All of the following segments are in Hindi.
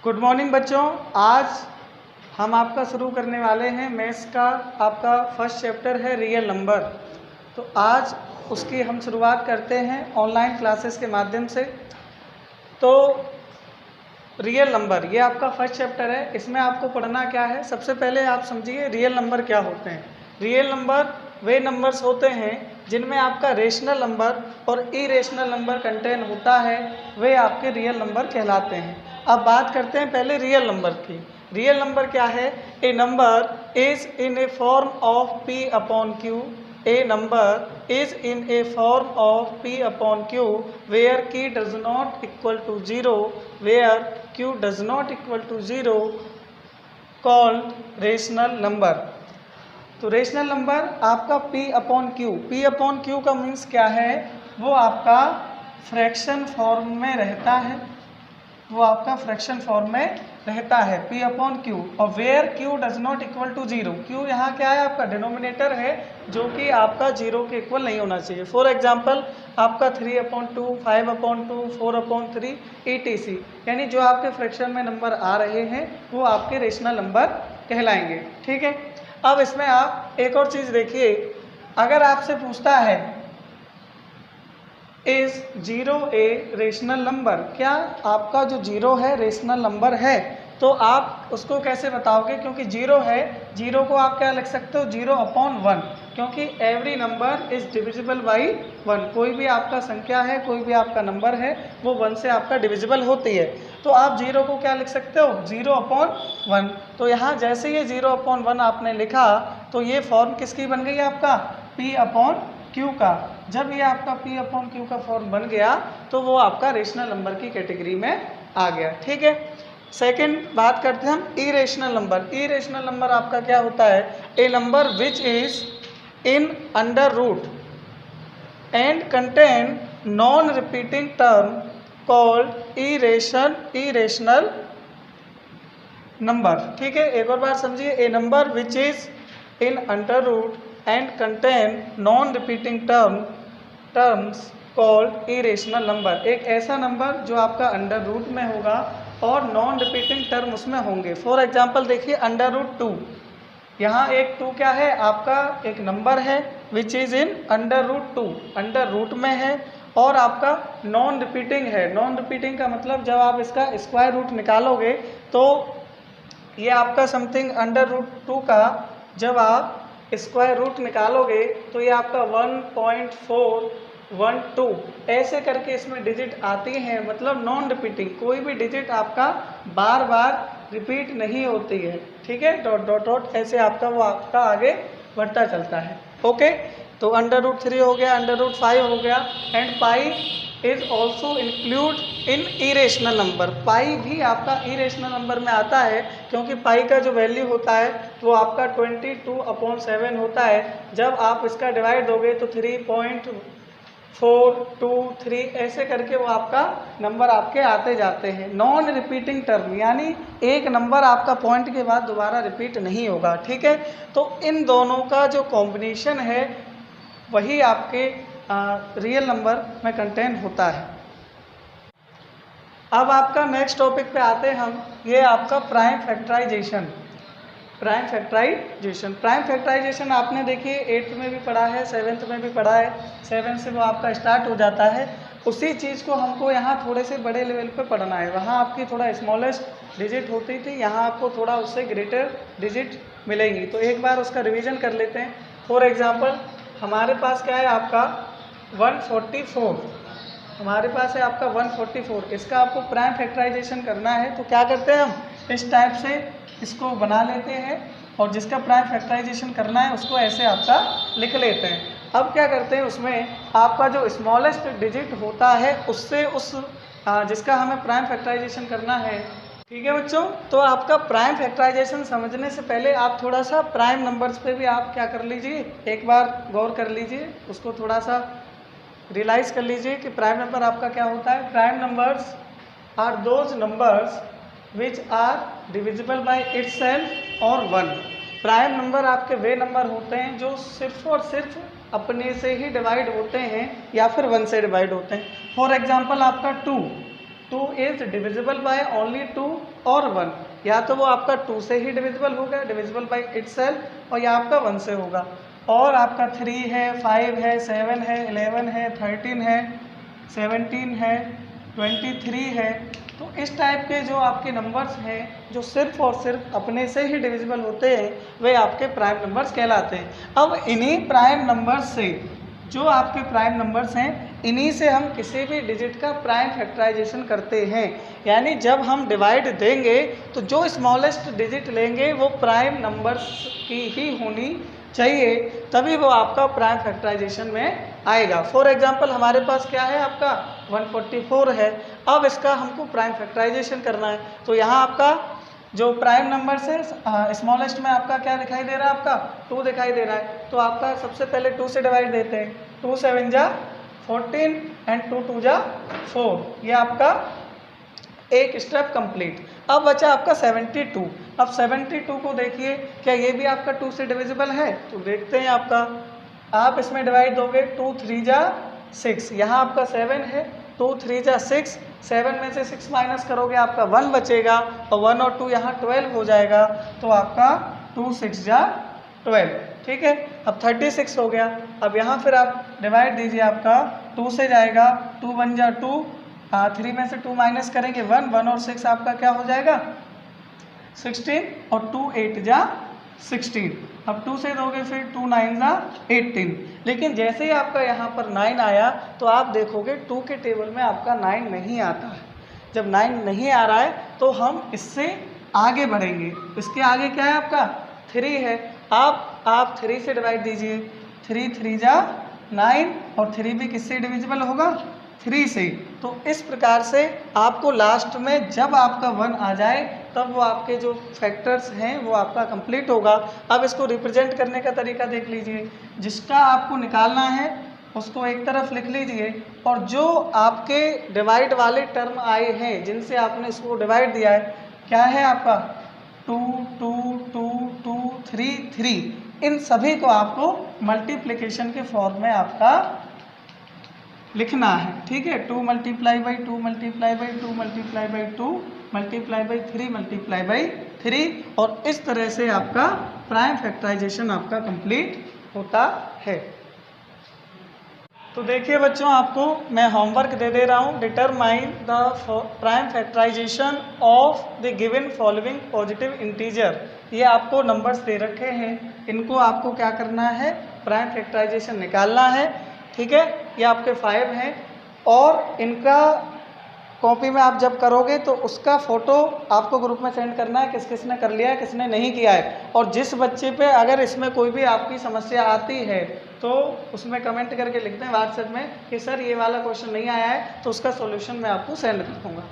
गुड मॉर्निंग बच्चों। आज हम आपका शुरू करने वाले हैं मैथ्स का। आपका फर्स्ट चैप्टर है रियल नंबर। तो आज उसकी हम शुरुआत करते हैं ऑनलाइन क्लासेस के माध्यम से। तो रियल नंबर ये आपका फर्स्ट चैप्टर है। इसमें आपको पढ़ना क्या है, सबसे पहले आप समझिए रियल नंबर क्या होते हैं। रियल नंबर वे नंबर्स होते हैं जिनमें आपका रेशनल नंबर और इरेशनल नंबर कंटेन होता है, वे आपके रियल नंबर कहलाते हैं। अब बात करते हैं पहले रियल नंबर की। रियल नंबर क्या है? A number is in a form of P upon Q. A number is in a form of p upon q where k does not equal to 0, where q does not equal to 0 called rational number। तो रेशनल नंबर आपका p upon Q, p upon Q का मीन्स क्या है? वो आपका फ्रैक्शन फॉर्म में रहता है, वो आपका फ्रैक्शन फॉर्म में रहता है p अपॉन क्यू। और where q does not equal to 0, q यहाँ क्या है? आपका डिनोमिनेटर है जो कि आपका 0 के इक्वल नहीं होना चाहिए। फॉर एग्जांपल आपका 3/2, 5/2, 4/3 etc, यानी जो आपके फ्रैक्शन में नंबर आ रहे हैं वो आपके रेशनल नंबर कहलाएंगे। ठीक है। अब इसमें आप एक और चीज़ देखिए, अगर आपसे पूछता है इज 0 ए रेशनल नंबर, क्या आपका जो 0 है रेशनल नंबर है? तो आप उसको कैसे बताओगे? क्योंकि 0 है, 0 को आप क्या लिख सकते हो? 0/1, क्योंकि every number is divisible by 1। कोई भी आपका संख्या है, कोई भी आपका नंबर है, वो 1 से आपका डिविजिबल होती है। तो आप 0 को क्या लिख सकते हो? 0/1। तो यहाँ जैसे ये 0/1 आपने लिखा तो ये फॉर्म किसकी बन गई? आपका p अपॉन क्यू का। जब ये आपका p अपॉन क्यू का फॉर्म बन गया तो वो आपका रेशनल नंबर की कैटेगरी में आ गया। ठीक है। सेकंड बात करते हैं हम इरेशनल नंबर। इरेशनल नंबर आपका क्या होता है? A number which is in under root and contain non repeating term called irrational number. ठीक है, एक और बार समझिए। A number which is in under root and contain non repeating terms called irrational number. एक ऐसा नंबर जो आपका अंडर रूट में होगा और नॉन रिपीटिंग टर्म उसमें होंगे। फॉर एग्जांपल देखिए अंडर रूट 2, यहाँ एक 2 क्या है? आपका एक नंबर है which is in under root 2, under root में है और आपका नॉन रिपीटिंग है। नॉन रिपीटिंग का मतलब जब आप इसका स्क्वायर रूट निकालोगे तो ये आपका समथिंग अंडर रूट 2 का जब आप स्क्वायर रूट निकालोगे तो ये आपका 1.412 ऐसे करके इसमें डिजिट आती हैं, मतलब नॉन रिपीटिंग। कोई भी डिजिट आपका बार बार रिपीट नहीं होती है। ठीक है, डॉट डॉट डॉट ऐसे आपका वो आपका आगे बढ़ता चलता है। ओके, तो अंडर रूट 3 हो गया, अंडर रूट 5 हो गया, and pi is also include in irrational number. Pi भी आपका इरेशनल नंबर में आता है क्योंकि पाई का जो वैल्यू होता है वो आपका 22/7 होता है। जब आप इसका डिवाइड दोगे तो 3.423 ऐसे करके वो आपका नंबर आपके आते जाते हैं। नॉन रिपीटिंग टर्म यानी एक नंबर आपका पॉइंट के बाद दोबारा रिपीट नहीं होगा। ठीक है, तो इन दोनों का जो कॉम्बिनेशन है वही आपके रियल नंबर में कंटेन होता है। अब आपका नेक्स्ट टॉपिक पे आते हैं हम, ये आपका प्राइम फैक्टराइजेशन। प्राइम फैक्टराइजेशन आपने देखिए 8th में भी पढ़ा है, 7th में भी पढ़ा है। 7 से वो आपका स्टार्ट हो जाता है। उसी चीज़ को हमको यहाँ थोड़े से बड़े लेवल पे पढ़ना है। वहाँ आपकी थोड़ा स्मॉलेस्ट डिजिट होती थी, यहाँ आपको थोड़ा उससे ग्रेटर डिजिट मिलेंगी। तो एक बार उसका रिवीजन कर लेते हैं। फॉर एग्जांपल हमारे पास क्या है? आपका 144, हमारे पास है आपका 144। इसका आपको प्राइम फैक्टराइजेशन करना है तो क्या करते हैं हम? इस टाइप से इसको बना लेते हैं और जिसका प्राइम फैक्टराइजेशन करना है उसको ऐसे आपका लिख लेते हैं। अब क्या करते हैं, उसमें आपका जो स्मॉलेस्ट डिजिट होता है उससे उस जिसका हमें प्राइम फैक्टराइजेशन करना है। ठीक है बच्चों, तो आपका प्राइम फैक्टराइजेशन समझने से पहले आप थोड़ा सा प्राइम नंबर्स पे भी आप क्या कर लीजिए, एक बार गौर कर लीजिए, उसको थोड़ा सा रियलाइज़ कर लीजिए कि प्राइम नंबर आपका क्या होता है। Prime numbers are those numbers which are divisible by itself और 1। प्राइम नंबर आपके वे नंबर होते हैं जो सिर्फ और सिर्फ अपने से ही डिवाइड होते हैं या फिर 1 से डिवाइड होते हैं। फॉर एग्जांपल आपका 2, 2 इज डिविजिबल बाय ओनली 2 और 1, या तो वो आपका 2 से ही डिविजिबल होगा, डिविजिबल बाय इटसेल्फ, और या आपका 1 से होगा। और आपका 3 है, 5 है, 7 है, 11 है, 13 है, 17 है, 23 है। तो इस टाइप के जो आपके नंबर्स हैं जो सिर्फ और सिर्फ अपने से ही डिविजिबल होते हैं, वे आपके प्राइम नंबर्स कहलाते हैं। अब इन्हीं प्राइम नंबर्स से, जो आपके प्राइम नंबर्स हैं, इन्हीं से हम किसी भी डिजिट का प्राइम फैक्टराइजेशन करते हैं। यानी जब हम डिवाइड देंगे तो जो स्मॉलेस्ट डिजिट लेंगे वो प्राइम नंबर्स की ही होनी चाहिए, तभी वो आपका प्राइम फैक्टराइजेशन में आएगा। फॉर एग्जांपल हमारे पास क्या है, आपका 144 है। अब इसका हमको प्राइम फैक्टराइजेशन करना है, तो यहाँ आपका जो प्राइम नंबर से स्मॉलेस्ट में आपका क्या दिखाई दे रहा है, आपका 2 दिखाई दे रहा है। तो आपका सबसे पहले 2 से डिवाइड देते हैं, 2 7 जा 14 एंड 2 2 जा 4, ये आपका एक स्टेप कंप्लीट। अब बचा आपका 72। अब 72 को देखिए, क्या ये भी आपका 2 से डिविजिबल है? तो देखते हैं आपका, आप इसमें डिवाइड दोगे 2 3 जा 6, यहाँ आपका 7 है, 2 3 जा 6, 7 में से 6 माइनस करोगे आपका 1 बचेगा, और 1 और 2 यहाँ 12 हो जाएगा, तो आपका 2 6 जा 12, ठीक है। अब 36 हो गया। अब यहाँ फिर आप डिवाइड दीजिए, आपका 2 से जाएगा, 2 1 जा 2, 3 में से 2 माइनस करेंगे 1, 1 और 6 आपका क्या हो जाएगा 16, और 2 8 जा 16। अब 2 से दोगे फिर 2 9 जा 18। लेकिन जैसे ही आपका यहाँ पर 9 आया तो आप देखोगे 2 के टेबल में आपका 9 नहीं आता है। जब 9 नहीं आ रहा है तो हम इससे आगे बढ़ेंगे। इसके आगे क्या है, आपका 3 है। आप 3 से डिवाइड दीजिए, 3 3 जा 9, और 3 भी किससे डिविजिबल होगा, 3 से। तो इस प्रकार से आपको लास्ट में जब आपका 1 आ जाए तब वो आपके जो फैक्टर्स हैं वो आपका कंप्लीट होगा। अब इसको रिप्रेजेंट करने का तरीका देख लीजिए, जिसका आपको निकालना है उसको एक तरफ लिख लीजिए, और जो आपके डिवाइड वाले टर्म आए हैं जिनसे आपने इसको डिवाइड दिया है, क्या है आपका 2 2 2 2 3 3, इन सभी को आपको मल्टीप्लिकेशन के फॉर्म में आपका लिखना है, ठीक है। 2 multiply by 2 multiply by 2 multiply by 2 multiply by 3 multiply by 3, और इस तरह से आपका प्राइम फैक्टराइजेशन आपका कंप्लीट होता है। तो देखिए बच्चों, आपको मैं होमवर्क दे दे रहा हूँ। Determine the prime factorisation of the given following positive integer. ये आपको नंबर्स दे रखे हैं, इनको आपको क्या करना है, प्राइम फैक्टराइजेशन निकालना है, ठीक है। ये आपके 5 हैं, और इनका कॉपी में आप जब करोगे तो उसका फ़ोटो आपको ग्रुप में सेंड करना है, किस किस ने कर लिया है, किसने नहीं किया है। और जिस बच्चे पे अगर इसमें कोई भी आपकी समस्या आती है तो उसमें कमेंट करके लिख दें व्हाट्सएप में कि सर ये वाला क्वेश्चन नहीं आया है, तो उसका सॉल्यूशन मैं आपको सेंड कर दूँगा,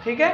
ठीक है।